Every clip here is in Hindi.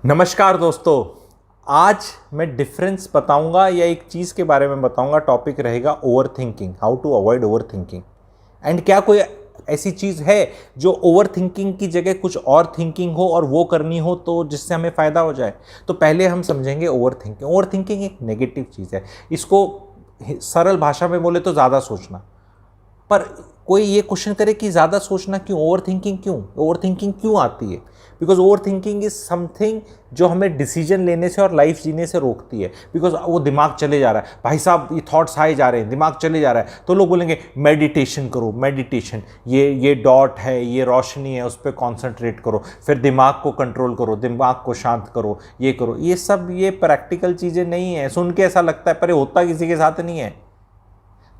नमस्कार दोस्तों। आज मैं डिफरेंस बताऊंगा या एक चीज़ के बारे में बताऊंगा। टॉपिक रहेगा over thinking, how to avoid over thinking. And क्या कोई ऐसी चीज़ है जो ओवर थिंकिंग की जगह कुछ और थिंकिंग हो और वो करनी हो तो जिससे हमें फ़ायदा हो जाए। तो पहले हम समझेंगे ओवर थिंकिंग। ओवर थिंकिंग एक नेगेटिव चीज़ है। इसको सरल भाषा में बोले तो ज़्यादा सोचना। पर कोई ये क्वेश्चन करे कि ज़्यादा सोचना क्यों, ओवर थिंकिंग क्यों आती है? Because over thinking is something जो हमें डिसीजन लेने से और लाइफ जीने से रोकती है। बिकॉज वो दिमाग चले जा रहा है, भाई साहब ये थॉट्स आए जा रहे हैं, दिमाग चले जा रहा है, तो लोग बोलेंगे मेडिटेशन करो, मेडिटेशन, ये डॉट है, ये रोशनी है, उस पर कॉन्सेंट्रेट करो, फिर दिमाग को कंट्रोल करो, दिमाग को शांत करो, ये करो। ये सब ये प्रैक्टिकल चीज़ें नहीं है। सुन के ऐसा लगता है पर ये होता किसी के साथ नहीं है।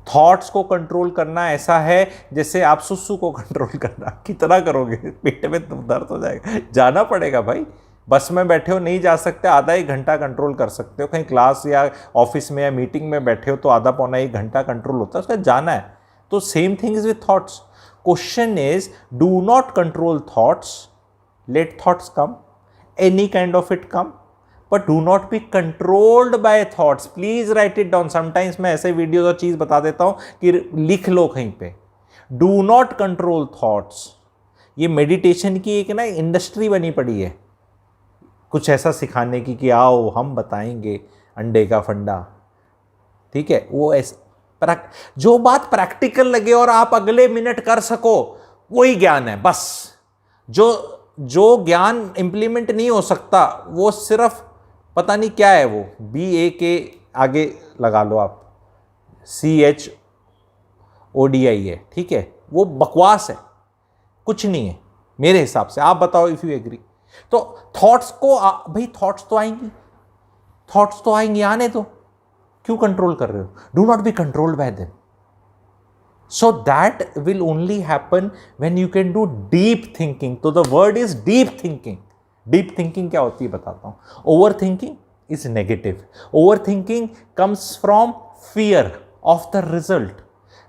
थॉट्स को कंट्रोल करना ऐसा है जैसे आप सुसु को कंट्रोल करना। कितना करोगे, पेट में दर्द हो जाएगा, जाना पड़ेगा भाई। बस में बैठे हो नहीं जा सकते, आधा एक घंटा कंट्रोल कर सकते हो। कहीं क्लास या ऑफिस में या मीटिंग में बैठे हो तो आधा पौना एक घंटा कंट्रोल होता है, उसका जाना है। तो same thing is with thoughts. Question is do not control thoughts, let thoughts come, any kind of it come, but do not be controlled by thoughts. Please write it down. Sometimes मैं ऐसे वीडियोज और चीज़ बता देता हूँ कि लिख लो कहीं पे। Do not control thoughts. ये मेडिटेशन की एक ना इंडस्ट्री बनी पड़ी है, कुछ ऐसा सिखाने की कि आओ हम बताएंगे अंडे का फंडा। ठीक है, वो ऐसा जो बात प्रैक्टिकल लगे और आप अगले मिनट कर सको वही ज्ञान है। बस जो ज्ञान इंप्लीमेंट नहीं हो सकता वो सिर्फ पता नहीं क्या है, वो BA के आगे लगा लो आप, CHODI है। ठीक है, वो बकवास है, कुछ नहीं है मेरे हिसाब से। आप बताओ इफ यू एग्री। तो थॉट्स को भाई थॉट्स तो आएंगे, आने दो। क्यों कंट्रोल कर रहे हो? Do not be controlled by them. So that will only happen when you can do deep thinking. तो the word is deep thinking. Deep thinking क्या होती है बताता हूं। Over thinking is negative. Over thinking comes from fear of the result.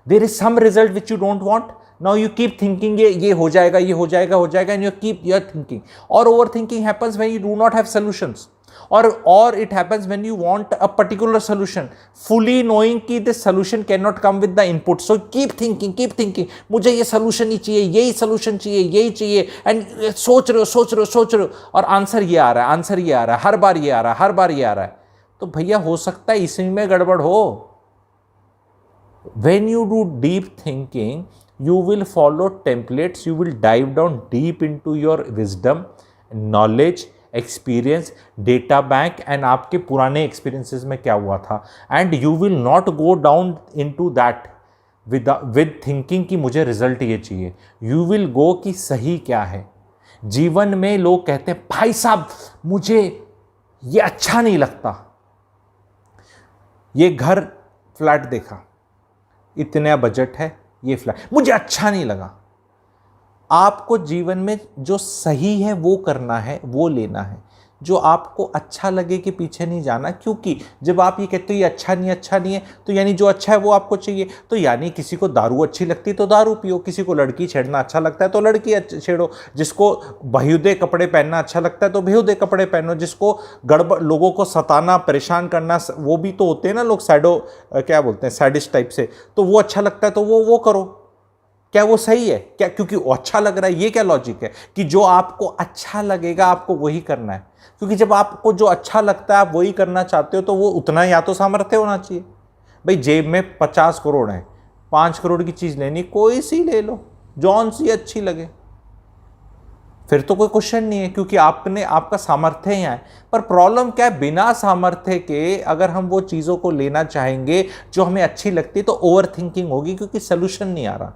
There is some result which you don't want, now you keep thinking ये हो जाएगा, ये हो जाएगा, and you keep your thinking. और over thinking happens when you do not have solutions, or it happens when you want a particular solution fully knowing कि this solution cannot come with the input. So keep thinking, मुझे ये solution ही चाहिए, यही solution चाहिए, यही चाहिए, and सोच रहे हो और आंसर ये आ रहा है, हर बार ये आ रहा है। तो भैया हो सकता है इसी में गड़बड़ हो। When you do deep thinking, you will follow templates, you will dive down deep into your wisdom, knowledge, experience, data bank and आपके पुराने एक्सपीरियंसेस में क्या हुआ था। And you will not go down into that with thinking कि मुझे रिजल्ट ये चाहिए। यू विल गो कि सही क्या है। जीवन में लोग कहते हैं भाई साहब मुझे ये अच्छा नहीं लगता, ये घर फ्लैट देखा, इतना बजट है, ये फ्लैट मुझे अच्छा नहीं लगा। आपको जीवन में जो सही है वो करना है, वो लेना है। जो आपको अच्छा लगे के पीछे नहीं जाना, क्योंकि जब आप ये कहते हो ये अच्छा नहीं है तो यानी जो अच्छा है वो आपको चाहिए। तो यानी किसी को दारू अच्छी लगती है तो दारू पियो, किसी को लड़की छेड़ना अच्छा लगता है तो लड़की छेड़ो, जिसको बेहुदे कपड़े पहनना अच्छा लगता है तो बेहुदे कपड़े पहनो, जिसको गड़बड़ लोगों को सताना परेशान करना, वो भी तो होते हैं ना लोग क्या बोलते हैं सैडिस्ट टाइप से, तो वो अच्छा लगता है तो वो करो। क्या वो सही है? क्या क्योंकि वो अच्छा लग रहा है? ये क्या लॉजिक है कि जो आपको अच्छा लगेगा आपको वही करना है? क्योंकि जब आपको जो अच्छा लगता है आप वही करना चाहते हो तो वो उतना या तो सामर्थ्य होना चाहिए। भाई जेब में 50 करोड़ है, 5 करोड़ की चीज़ लेनी, कोई सी ले लो, जौन सी अच्छी लगे, फिर तो कोई क्वेश्चन नहीं है, क्योंकि आपका सामर्थ्य यहाँ है। पर प्रॉब्लम क्या है, बिना सामर्थ्य के अगर हम वो चीज़ों को लेना चाहेंगे जो हमें अच्छी लगती है तो ओवर थिंकिंग होगी, क्योंकि सोल्यूशन नहीं आ रहा।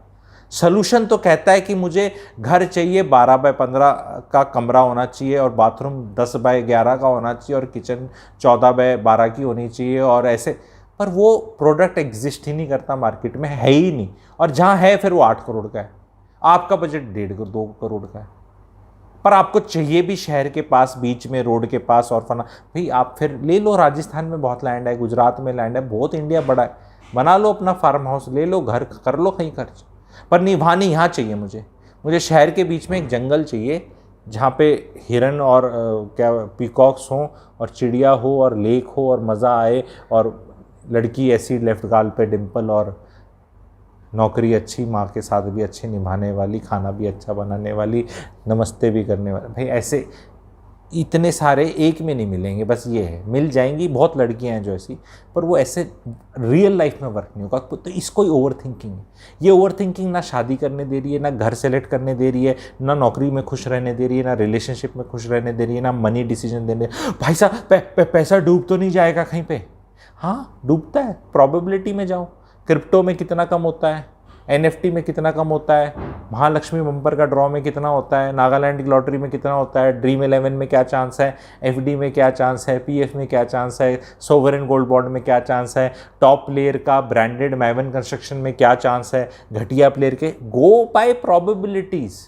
सोल्यूशन तो कहता है कि मुझे घर चाहिए 12 बाय 15 का कमरा होना चाहिए और बाथरूम 10 बाय 11 का होना चाहिए और किचन 14 बाय 12 की होनी चाहिए और ऐसे। पर वो प्रोडक्ट एग्जिस्ट ही नहीं करता, मार्केट में है ही नहीं, और जहाँ है फिर वो 8 करोड़ का है। आपका बजट 1.5-2 करोड़ का है, पर आपको चाहिए भी शहर के पास, बीच में, रोड के पास और फना। भाई आप फिर ले लो, राजस्थान में बहुत लैंड है, गुजरात में लैंड है, बहुत इंडिया बड़ा है, बना लो अपना फार्म हाउस, ले लो, घर कर लो कहीं खर्च। पर नहीं, वहाँ नहीं, यहाँ चाहिए मुझे शहर के बीच में एक जंगल चाहिए जहाँ पे हिरन और क्या पीकॉक्स हों और चिड़िया हो और लेक हो और मज़ा आए, और लड़की ऐसी लेफ्ट गाल पे डिम्पल, और नौकरी अच्छी, माँ के साथ भी अच्छे निभाने वाली, खाना भी अच्छा बनाने वाली, नमस्ते भी करने वाली। भाई ऐसे इतने सारे एक में नहीं मिलेंगे, बस ये है, मिल जाएंगी बहुत लड़कियां हैं जो ऐसी, पर वो ऐसे रियल लाइफ में वर्क नहीं होगा। तो इसको ही ओवर थिंकिंग है। ये ओवर थिंकिंग ना शादी करने दे रही है, ना घर सेलेक्ट करने दे रही है, ना नौकरी में खुश रहने दे रही है, ना रिलेशनशिप में खुश रहने दे रही है, ना मनी डिसीजन देने। भाई साहब पैसा डूब तो नहीं जाएगा कहीं पे? हाँ डूबता है, प्रोबेबिलिटी में जाओ। क्रिप्टो में कितना कम होता है, NFT में कितना कम होता है, महालक्ष्मी बम्पर का ड्रॉ में कितना होता है, नागालैंड की लॉटरी में कितना होता है, ड्रीम 11 में क्या चांस है, FD में क्या चांस है, PF में क्या चांस है, सोवरेन गोल्ड बॉन्ड में क्या चांस है, टॉप प्लेयर का ब्रांडेड मैवन कंस्ट्रक्शन में क्या चांस है, घटिया प्लेयर के। गो bye probabilities.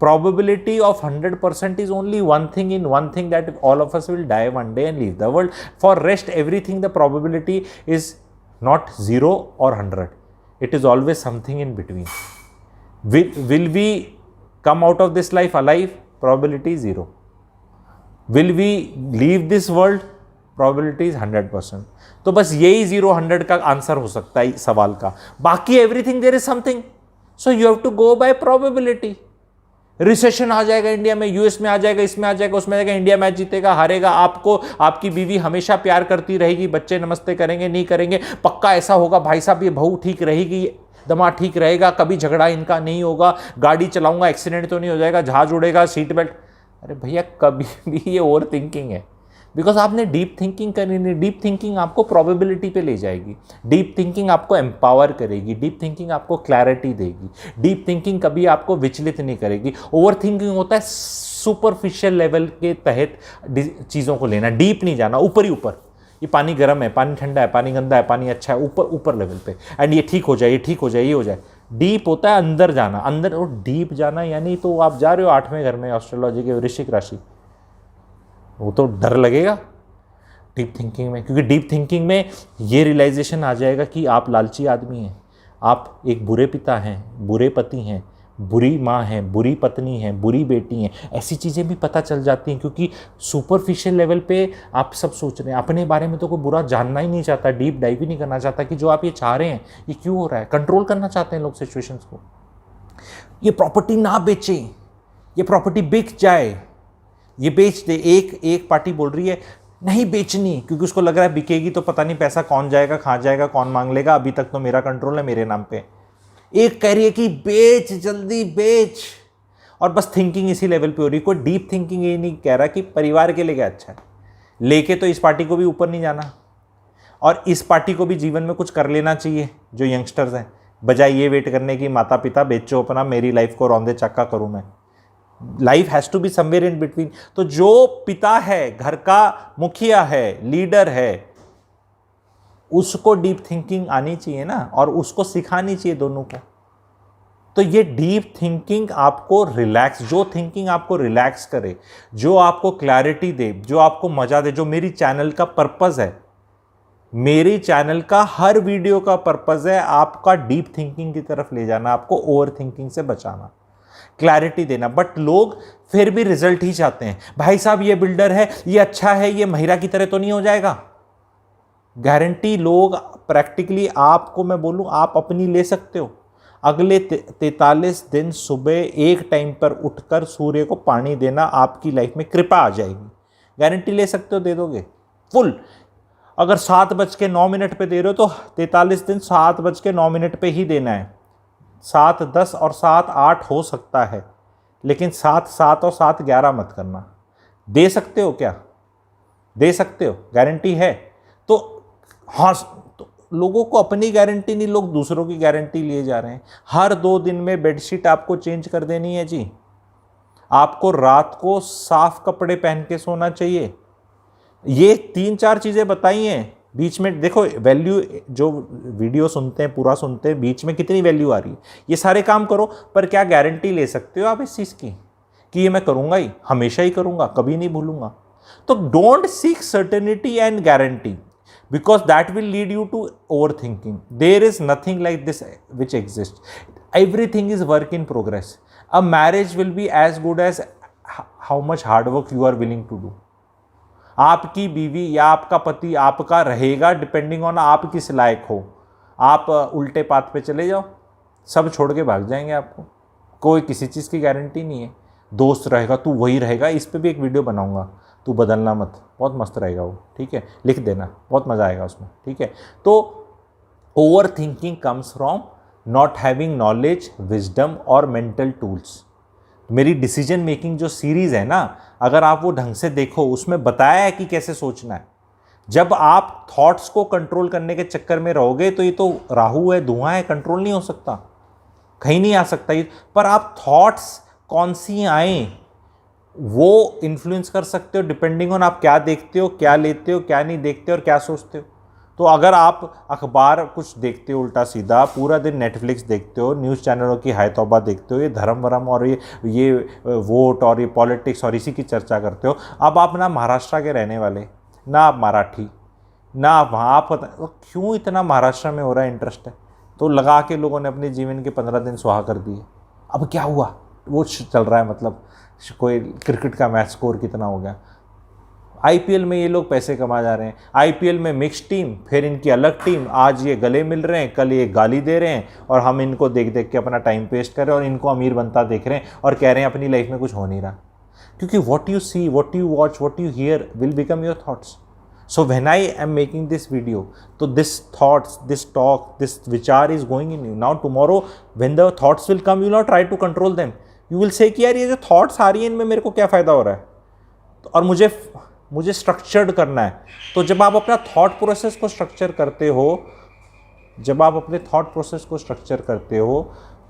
Probability of 100% is only one thing, in one thing, that all of us will die one day and leave the world. For rest everything the probability is not 0 or 100. It is always something in between. Will we come out of this life alive? Probability is 0. Will we leave this world? Probability is 100%. तो बस यही 0-100 का आंसर हो सकता है सवाल का। बाकी everything there is something. So you have to go by probability. Recession आ जाएगा इंडिया में, यूएस में आ जाएगा, इसमें आ जाएगा, उसमें आ जाएगा, इंडिया मैच जीतेगा, हारेगा, आपको आपकी बीवी हमेशा प्यार करती रहेगी, बच्चे नमस्ते करेंगे नहीं करेंगे, पक्का ऐसा होगा भाई साहब, ये बहू ठीक रहेगी, दमाद ठीक रहेगा, कभी झगड़ा इनका नहीं होगा, गाड़ी चलाऊंगा एक्सीडेंट तो नहीं हो जाएगा, जहाज उड़ेगा, सीट बेल्ट। अरे भैया कभी भी ये ओवर थिंकिंग है, बिकॉज आपने डीप थिंकिंग करनी नहीं। डीप थिंकिंग आपको प्रोबेबिलिटी पे ले जाएगी, डीप थिंकिंग आपको एम्पावर करेगी, डीप थिंकिंग आपको क्लैरिटी देगी, डीप थिंकिंग कभी आपको विचलित नहीं करेगी। ओवर थिंकिंग होता है सुपरफिशियल लेवल के तहत चीज़ों को लेना, डीप नहीं जाना, ऊपर ही ऊपर। ये पानी गर्म है, पानी ठंडा है, पानी गंदा है, पानी अच्छा है, ऊपर ऊपर लेवल पे, एंड ये ठीक हो जाए, ये ठीक हो जाए, ये हो जाए। डीप होता है अंदर जाना, अंदर। और डीप जाना यानी तो आप जा रहे हो 8वें घर में एस्ट्रोलॉजी के, वृश्चिक राशि, वो तो डर लगेगा डीप थिंकिंग में, क्योंकि डीप थिंकिंग में ये रियलाइजेशन आ जाएगा कि आप लालची आदमी हैं, आप एक बुरे पिता हैं, बुरे पति हैं, बुरी माँ हैं, बुरी पत्नी हैं, बुरी बेटी हैं। ऐसी चीज़ें भी पता चल जाती हैं, क्योंकि सुपरफिशियल लेवल पे आप सब सोच रहे हैं, अपने बारे में तो कोई बुरा जानना ही नहीं चाहता, डीप डाइव ही नहीं करना चाहता कि जो आप ये चाह रहे हैं ये क्यों हो रहा है। कंट्रोल करना चाहते हैं लोग सिचुएशंस को। ये प्रॉपर्टी ना बेचें, ये प्रॉपर्टी बिक जाए, ये बेच दे। एक पार्टी बोल रही है नहीं बेचनी, क्योंकि उसको लग रहा है बिकेगी तो पता नहीं पैसा कौन जाएगा, कहाँ जाएगा, कौन मांग लेगा, अभी तक तो मेरा कंट्रोल है मेरे नाम पे। एक कह रही है कि बेच, जल्दी बेच, और बस थिंकिंग इसी लेवल पे हो रही। कोई डीप थिंकिंग ये नहीं कह रहा कि परिवार के लिए क्या अच्छा है, लेके तो इस पार्टी को भी ऊपर नहीं जाना, और इस पार्टी को भी जीवन में कुछ कर लेना चाहिए। जो यंगस्टर्स हैं, बजाय ये वेट करने की माता पिता बेचो अपना, मेरी लाइफ को रौंदे चक्का करूँ मैं, life has to be somewhere in between. तो जो पिता है, घर का मुखिया है, लीडर है, उसको डीप थिंकिंग आनी चाहिए ना, और उसको सिखानी चाहिए दोनों को। तो ये डीप थिंकिंग आपको रिलैक्स, जो थिंकिंग आपको रिलैक्स करे, जो आपको क्लैरिटी दे, जो आपको मजा दे, जो मेरी चैनल का पर्पस है, मेरी चैनल का हर वीडियो का पर्पस है आपका डीप थिंकिंग की तरफ ले जाना, आपको ओवर थिंकिंग से बचाना, क्लैरिटी देना। बट लोग फिर भी रिजल्ट ही चाहते हैं। भाई साहब ये बिल्डर है, ये अच्छा है, ये महिरा की तरह तो नहीं हो जाएगा। गारंटी लोग प्रैक्टिकली, आपको मैं बोलूं, आप अपनी ले सकते हो। अगले 43 दिन सुबह एक टाइम पर उठकर सूर्य को पानी देना, आपकी लाइफ में कृपा आ जाएगी। गारंटी ले सकते हो, दे दोगे फुल। अगर 7:09 पे दे रहे हो तो 43 दिन 7:09 पे ही देना है। 7:10 और 7:08 हो सकता है, लेकिन 7:07 और 7:11 मत करना। दे सकते हो क्या? दे सकते हो, गारंटी है। तो हाँ, तो लोगों को अपनी गारंटी नहीं, लोग दूसरों की गारंटी लिए जा रहे हैं। हर 2 दिन में बेडशीट आपको चेंज कर देनी है जी। आपको रात को साफ कपड़े पहन के सोना चाहिए। ये 3-4 चीज़ें बताई हैं। बीच में देखो वैल्यू, जो वीडियो सुनते हैं पूरा सुनते हैं, बीच में कितनी वैल्यू आ रही है। ये सारे काम करो, पर क्या गारंटी ले सकते हो आप इस चीज़ की कि ये मैं करूँगा ही, हमेशा ही करूँगा, कभी नहीं भूलूंगा? तो don't seek certainty and guarantee, because that will lead you to overthinking. There is nothing like this which exists. Everything is work in progress. A marriage will be as good as how much hard work you are willing to do. आपकी बीवी या आपका पति आपका रहेगा डिपेंडिंग ऑन आप किस लायक हो। आप उल्टे पाथ पे चले जाओ, सब छोड़ के भाग जाएंगे आपको, कोई किसी चीज़ की गारंटी नहीं है। दोस्त रहेगा, तू वही रहेगा, इस पे भी एक वीडियो बनाऊंगा, तू बदलना मत, बहुत मस्त रहेगा वो, ठीक है, लिख देना, बहुत मज़ा आएगा उसमें, ठीक है। तो over thinking comes from not having knowledge, wisdom और मेंटल टूल्स। मेरी डिसीजन मेकिंग जो सीरीज़ है ना, अगर आप वो ढंग से देखो, उसमें बताया है कि कैसे सोचना है। जब आप थॉट्स को कंट्रोल करने के चक्कर में रहोगे तो ये तो राहु है, धुआं है, कंट्रोल नहीं हो सकता, कहीं नहीं आ सकता ये। पर आप थॉट्स कौन सी आए वो इन्फ्लुएंस कर सकते हो डिपेंडिंग ऑन आप क्या देखते हो, क्या लेते हो, क्या नहीं देखते और क्या सोचते हो। तो अगर आप अखबार कुछ देखते हो उल्टा सीधा, पूरा दिन नेटफ्लिक्स देखते हो, न्यूज़ चैनलों की हाय तौबा देखते हो, ये धर्म वरम और ये वोट और ये पॉलिटिक्स और इसी की चर्चा करते हो। अब आप ना महाराष्ट्र के रहने वाले, ना आप मराठी, ना आप वहाँ, आप क्यों इतना महाराष्ट्र में हो रहा है इंटरेस्ट है, तो लगा के लोगों ने अपने जीवन के 15 दिन सुहा कर दिए। अब क्या हुआ वो चल रहा है, मतलब कोई क्रिकेट का मैच स्कोर कितना हो गया, आईपीएल में ये लोग पैसे कमा जा रहे हैं। आईपीएल में मिक्स टीम, फिर इनकी अलग टीम, आज ये गले मिल रहे हैं, कल ये गाली दे रहे हैं, और हम इनको देख देख के अपना टाइम वेस्ट कर रहे हैं और इनको अमीर बनता देख रहे हैं और कह रहे हैं अपनी लाइफ में कुछ हो नहीं रहा। क्योंकि what you see, what you watch, what you hear will become your thoughts. So when I am making this video, so this thoughts, this talk, this vichar is going in you. Now tomorrow when the thoughts will come, you will not try to control them. You will say कि यार ये जो thoughts आ रही हैं इनमें मेरे को क्या फ़ायदा हो रहा है, और मुझे स्ट्रक्चर्ड करना है। तो जब आप अपना थॉट प्रोसेस को स्ट्रक्चर करते हो, जब आप अपने थॉट प्रोसेस को स्ट्रक्चर करते हो,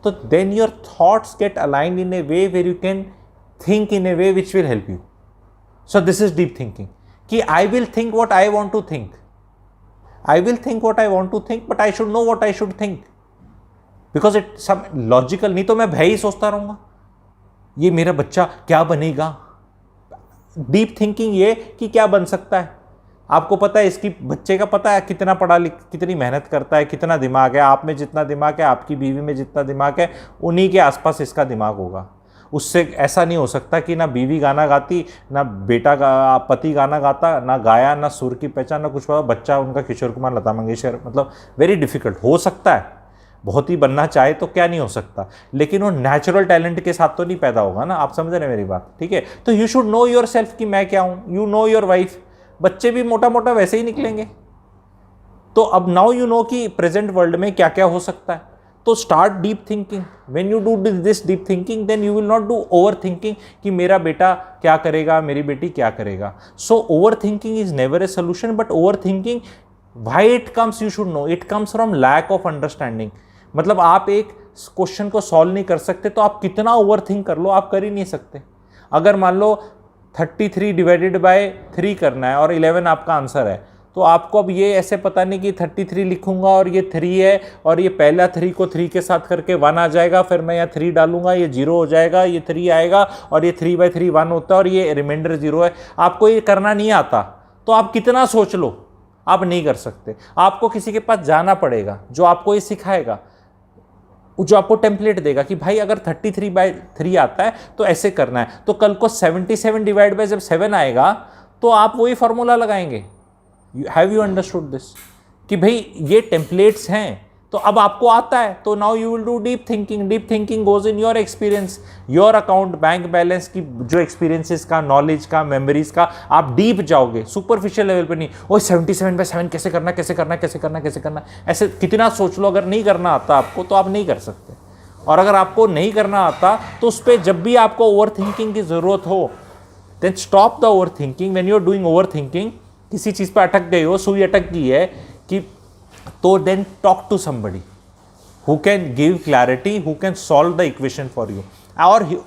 तो then your thoughts get aligned in a way where you can think in a way which will help you. So this is deep thinking कि I will think what I want to think, I will think what I want to think, but I should know what I should think, because it सब लॉजिकल। नहीं तो मैं भय ही सोचता रहूँगा, ये मेरा बच्चा क्या बनेगा। डीप थिंकिंग ये कि क्या बन सकता है, आपको पता है, इसकी बच्चे का पता है कितना पढ़ा लिख, कितनी मेहनत करता है, कितना दिमाग है, आप में जितना दिमाग है, आपकी बीवी में जितना दिमाग है, उन्हीं के आसपास इसका दिमाग होगा। उससे ऐसा नहीं हो सकता कि ना बीवी गाना गाती, ना पति गाना गाता, ना गाया, ना सुर की पहचान, ना कुछ पता, बच्चा उनका किशोर कुमार, लता मंगेशकर, मतलब वेरी डिफिकल्ट। हो सकता है, बहुत ही बनना चाहे तो क्या नहीं हो सकता, लेकिन वो नेचुरल टैलेंट के साथ तो नहीं पैदा होगा ना। आप समझ रहे हैं मेरी बात, ठीक है। तो you should know your self कि मैं क्या हूँ, यू नो योर वाइफ। बच्चे भी मोटा मोटा वैसे ही निकलेंगे। तो अब नाउ यू नो कि प्रेजेंट वर्ल्ड में क्या क्या हो सकता है। तो start deep thinking. When you do this deep thinking, then you will not do over thinking कि मेरा बेटा क्या करेगा, मेरी बेटी क्या करेगा। So over thinking is never a solution, but over thinking why it comes, you should know, it comes from lack of understanding. मतलब आप एक क्वेश्चन को सॉल्व नहीं कर सकते तो आप कितना ओवर थिंक कर लो, आप कर ही नहीं सकते। अगर मान लो 33 डिवाइडेड बाय 3 करना है और 11 आपका आंसर है, तो आपको अब ये ऐसे पता नहीं कि 33 लिखूंगा और ये 3 है, और ये पहला 3 को 3 के साथ करके 1 आ जाएगा, फिर मैं यहाँ 3 डालूंगा, ये 0 हो जाएगा, ये 3 आएगा, और ये 3/3 1 होता है, और ये रिमाइंडर 0 है। आपको ये करना नहीं आता तो आप कितना सोच लो, आप नहीं कर सकते। आपको किसी के पास जाना पड़ेगा जो आपको ये सिखाएगा, जो आपको टेम्पलेट देगा कि भाई अगर 33/3 आता है तो ऐसे करना है। तो कल को 77 डिवाइड बाय जब 7 आएगा तो आप वही फॉर्मूला लगाएंगे। हैव यू अंडरस्टूड दिस कि भाई ये टेम्पलेट्स हैं, तो अब आपको आता है, तो now you will do deep thinking. Deep thinking goes in your experience, your account, bank balance की जो एक्सपीरियंसेस का, नॉलेज का, मेमोरीज का, आप डीप जाओगे, सुपरफिशियल लेवल पे नहीं। ओ 77/7 कैसे करना, कैसे करना, कैसे करना, कैसे करना, ऐसे कितना सोच लो। अगर नहीं करना आता आपको तो आप नहीं कर सकते, और अगर आपको नहीं करना आता तो उस पर जब भी आपको ओवर थिंकिंग की ज़रूरत हो, then stop the over thinking. When you are doing over thinking, किसी चीज़ पर अटक गए हो, सुई अटक गई है कि, तो then talk to somebody who can give clarity, who can solve the equation for you,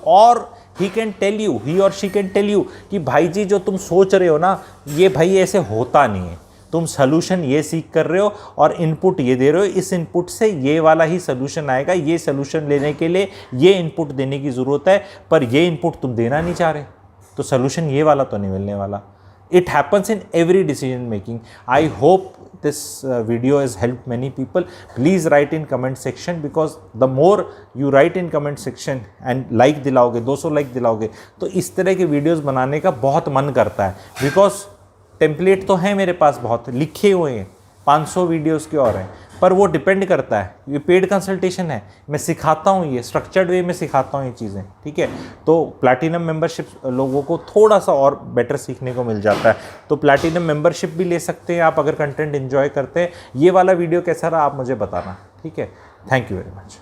or he can tell you, he or she can tell you कि भाई जी जो तुम सोच रहे हो ना, ये भाई ऐसे होता नहीं है, तुम सोल्यूशन ये सीख कर रहे हो और इनपुट ये दे रहे हो, इस इनपुट से ये वाला ही सोल्यूशन आएगा, ये सोल्यूशन लेने के लिए ये इनपुट देने की ज़रूरत है, पर ये इनपुट तुम देना नहीं चाह रहे, तो सोल्यूशन ये वाला तो नहीं मिलने वाला। It happens in every decision making. I hope this video has helped many people, please write in comment section, because the more you write in comment section and like दिलाओगे, 200 लाइक दिलाओगे, तो इस तरह के वीडियोस बनाने का बहुत मन करता है। बिकॉज टेम्पलेट तो है मेरे पास, बहुत लिखे हुए हैं, 500 वीडियोस के और हैं, पर वो डिपेंड करता है, ये पेड कंसल्टेशन है, मैं सिखाता हूँ, ये स्ट्रक्चर्ड वे में सिखाता हूँ ये चीज़ें, ठीक है। तो प्लैटिनम मेंबरशिप लोगों को थोड़ा सा और बेटर सीखने को मिल जाता है, तो प्लैटिनम मेंबरशिप भी ले सकते हैं आप अगर कंटेंट एंजॉय करते हैं। ये वाला वीडियो कैसा रहा आप मुझे बताना, ठीक है। Thank you very much.